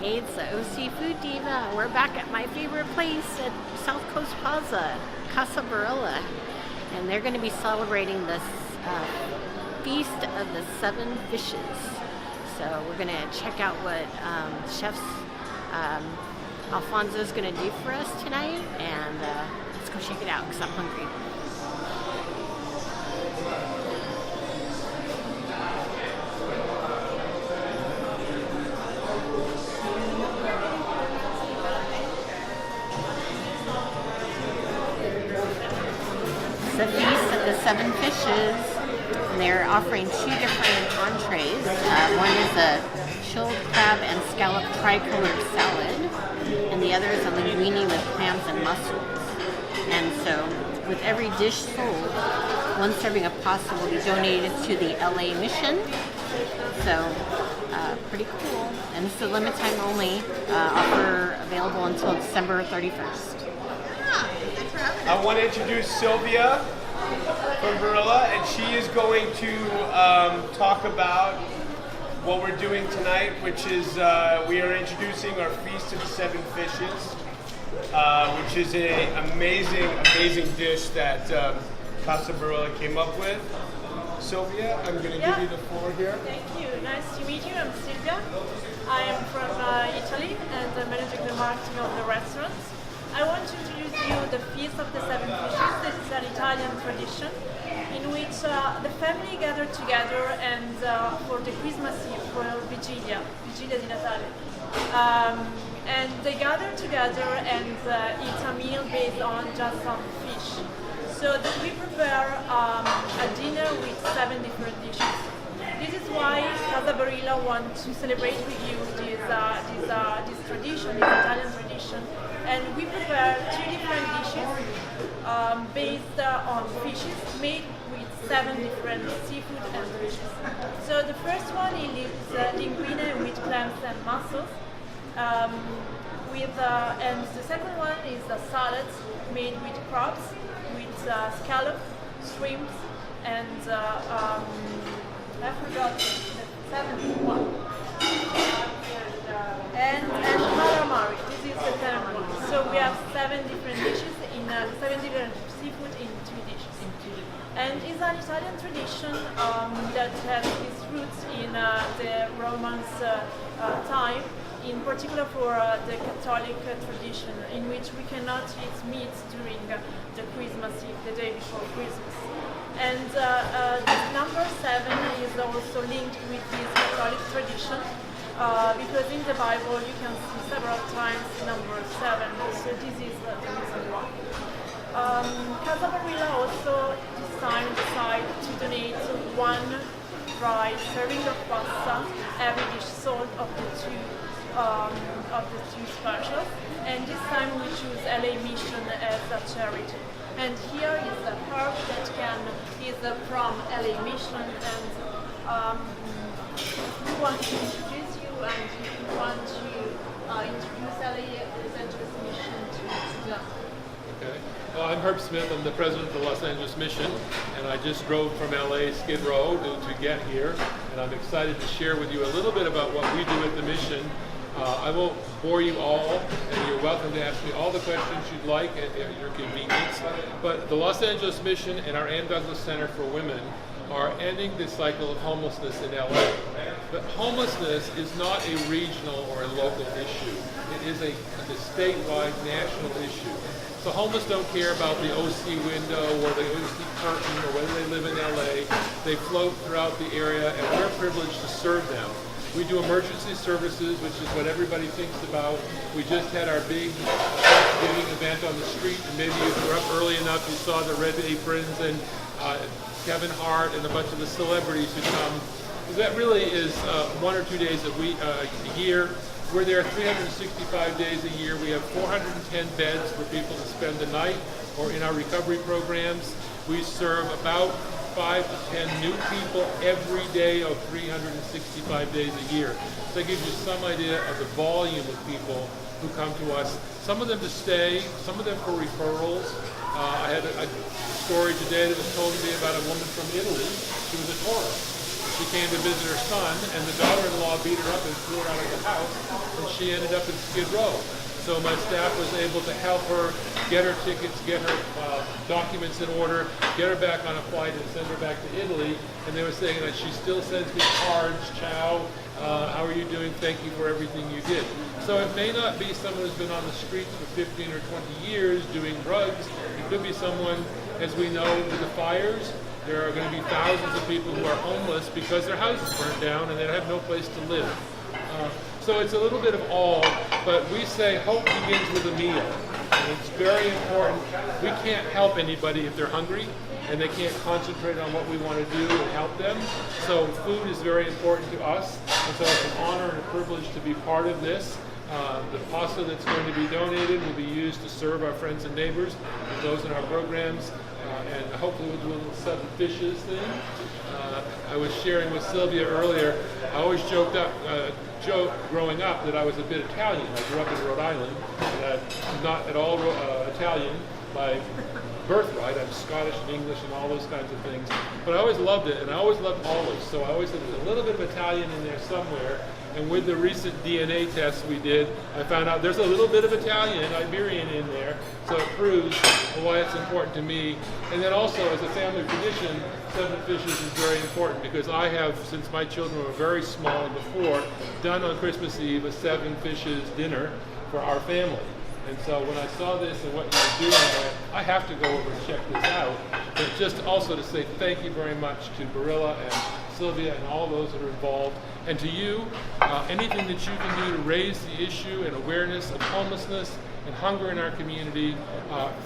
Hey, it's the OC Food Diva. We're back at my favorite place at South Coast Plaza, Casa Barilla. And they're going to be celebrating this Feast of the Seven Fishes. So we're going to check out what Chef Alfonso's going to do for us tonight. And let's go check it out because I'm hungry. The Feast of the Seven Fishes, and they're offering two different entrees. One is a chilled crab and scallop tricolored salad, and the other is a linguine with clams and mussels. And so, with every dish sold, one serving of pasta will be donated to the LA Mission. So, pretty cool. And this is a limited time only offer available until December 31st. I want to introduce Sylvia from Barilla, and she is going to talk about what we're doing tonight, which is we are introducing our Feast of the Seven Fishes, which is an amazing dish that Casa Barilla came up with. Sylvia, I'm going to give you the floor here. Thank you. Nice to meet you. I'm Sylvia. I am from Italy and I'm managing the marketing of the restaurant. I want to introduce you the Feast of the Seven Fishes. This is an Italian tradition in which the family gather together and for the Christmas Eve, for Vigilia di Natale. And they gather together and eat a meal based on just some fish. So we prepare a dinner with 7 different dishes. This is why Casa Barilla wants to celebrate with you this tradition, this Italian tradition. And we prepare 2 different dishes based on fishes made with 7 different seafood and fishes. So the first one is linguine with clams and mussels. And the second one is a salad made with crabs, with scallop, shrimps, and I forgot the 7th one. And calamari. This is the 10th one. So we have 7 different dishes in 7 different seafood in 2 dishes. And it's an Italian tradition that has its roots in the Romans time, in particular for the Catholic tradition, in which we cannot eat meat during the Christmas Eve, the day before Christmas. And this number 7 is also linked with this Catholic tradition. Because in the Bible you can see several times number 7, so this is the reason why. Casa Barilla also decided to donate 1 dry serving of pasta every dish sold of the two specials, and this time we choose LA Mission as a charity. And here is the herb that is from LA Mission, and we want to introduce you, and if you want to introduce LA Los Angeles Mission to them. Okay. Well, I'm Herb Smith. I'm the president of the Los Angeles Mission, and I just drove from LA Skid Row to get here, and I'm excited to share with you a little bit about what we do at the mission. I won't bore you all, and you're welcome to ask me all the questions you'd like at your convenience. But the Los Angeles Mission and our Ann Douglas Center for Women are ending the cycle of homelessness in LA. But homelessness is not a regional or a local issue. It is a statewide, national issue. So homeless don't care about the OC window or the OC curtain or whether they live in LA. They float throughout the area, and we're privileged to serve them. We do emergency services, which is what everybody thinks about. We just had our big Thanksgiving event on the street, and maybe if you were up early enough, you saw the red aprons and Kevin Hart and a bunch of the celebrities who come. That really is 1 or 2 days a year. We're there 365 days a year. We have 410 beds for people to spend the night or in our recovery programs. We serve about 5 to 10 new people every day of 365 days a year. So that gives you some idea of the volume of people who come to us. Some of them to stay, some of them for referrals. I had a story today that was told to me about a woman from Italy. She was a tourist. She came to visit her son, and the daughter-in-law beat her up and threw her out of the house, and she ended up in Skid Row. So my staff was able to help her get her tickets, get her documents in order, get her back on a flight, and send her back to Italy. And they were saying that she still sends me cards, ciao, how are you doing? Thank you for everything you did. So it may not be someone who's been on the streets for 15 or 20 years doing drugs. It could be someone, as we know, with the fires, there are going to be thousands of people who are homeless because their houses burned down and they have no place to live. So it's a little bit of all, but we say hope begins with a meal. And it's very important. We can't help anybody if they're hungry and they can't concentrate on what we want to do and help them. So food is very important to us. And so it's an honor and a privilege to be part of this. The pasta that's going to be donated will be used to serve our friends and neighbors and those in our programs. And hopefully we'll do a little seven fishes thing. I was sharing with Sylvia earlier, I always joked growing up that I was a bit Italian. I grew up in Rhode Island, and I'm not at all Italian by birthright. I'm Scottish and English and all those kinds of things. But I always loved it, and I always loved olives. So I always said there's a little bit of Italian in there somewhere. And with the recent DNA tests we did, I found out there's a little bit of Italian and Iberian in there. So it proves why it's important to me. And then also, as a family tradition, seven fishes is very important because I have, since my children were very small before, done on Christmas Eve a seven fishes dinner for our family. And so when I saw this and what you were doing, I have to go over and check this out. But just also to say thank you very much to Barilla and Sylvia and all those that are involved. And to you, anything that you can do to raise the issue and awareness of homelessness and hunger in our community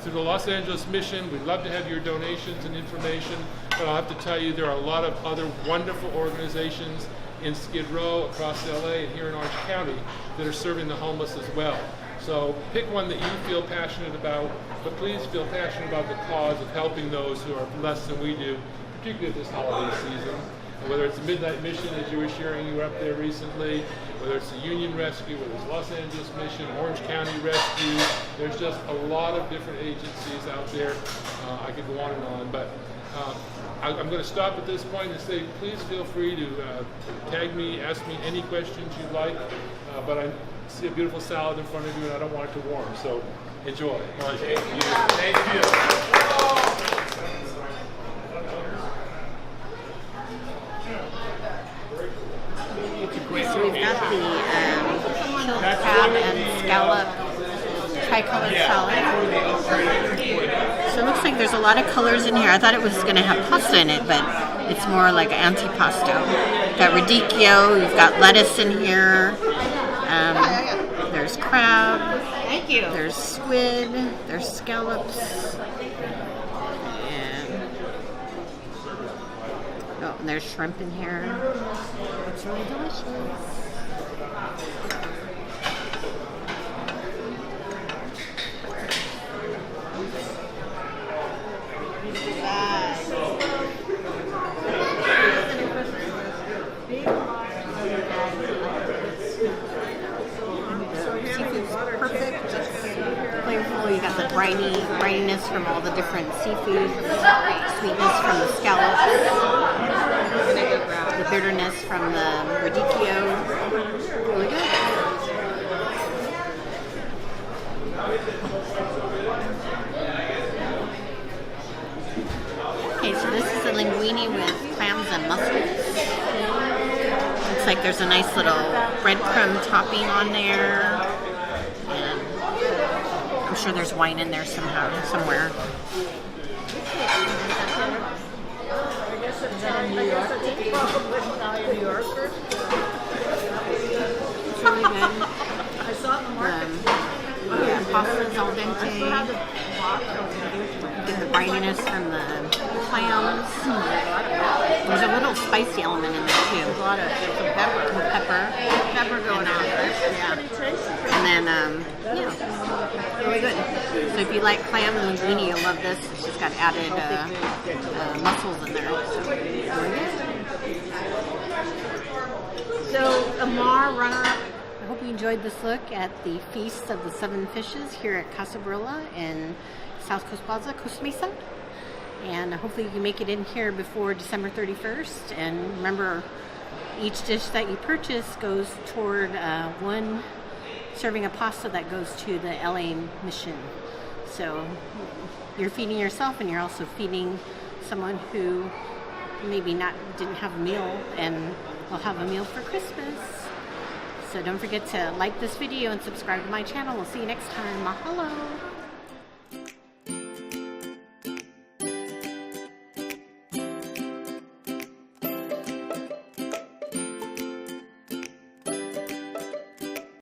through the Los Angeles Mission. We'd love to have your donations and information, but I'll have to tell you there are a lot of other wonderful organizations in Skid Row, across LA, and here in Orange County that are serving the homeless as well. So pick one that you feel passionate about, but please feel passionate about the cause of helping those who are less than we do, particularly at this holiday season. And whether it's the Midnight Mission, as you were sharing, you were up there recently, whether it's the Union Rescue, whether it's Los Angeles Mission, Orange County Rescue, there's just a lot of different agencies out there. I could go on and on, but I'm going to stop at this point and say, please feel free to tag me, ask me any questions you'd like, but I see a beautiful salad in front of you and I don't want it to warm, so enjoy. Thank you. Thank you. So we've got the chilled crab and scallop tricolored salad. So it looks like there's a lot of colors in here. I thought it was going to have pasta in it, but it's more like antipasto. You've got radicchio, you've got lettuce in here. There's crab. Thank you. There's squid. There's scallops. And there's shrimp in here. It's really delicious. Seafood's perfect. It's flavorful. You got the brininess from all the different seafood, sweetness from the scallops. The bitterness from the radicchio. Really good. Okay, so this is a linguine with clams and mussels. Looks like there's a nice little breadcrumb topping on there. And I'm sure there's wine in there somewhere. Is that in New York? New York? It's really good. I saw it in the market. Yeah, pasta is al dente. Get the brininess from the clams. There's a little spicy element in there too. A lot of pepper. Pepper going on. Yeah. And then, really good. So if you like clam and linguine, you'll love this. It's just got added mussels in there. So Amar, runner-up. I hope you enjoyed this look at the Feast of the Seven Fishes here at Casa Barilla in South Coast Plaza, Costa Mesa. And hopefully you can make it in here before December 31st. And remember, each dish that you purchase goes toward one serving of pasta that goes to the LA mission. So you're feeding yourself, and you're also feeding someone who maybe didn't have a meal and will have a meal for Christmas. So don't forget to like this video and subscribe to my channel. We'll see you next time. Mahalo!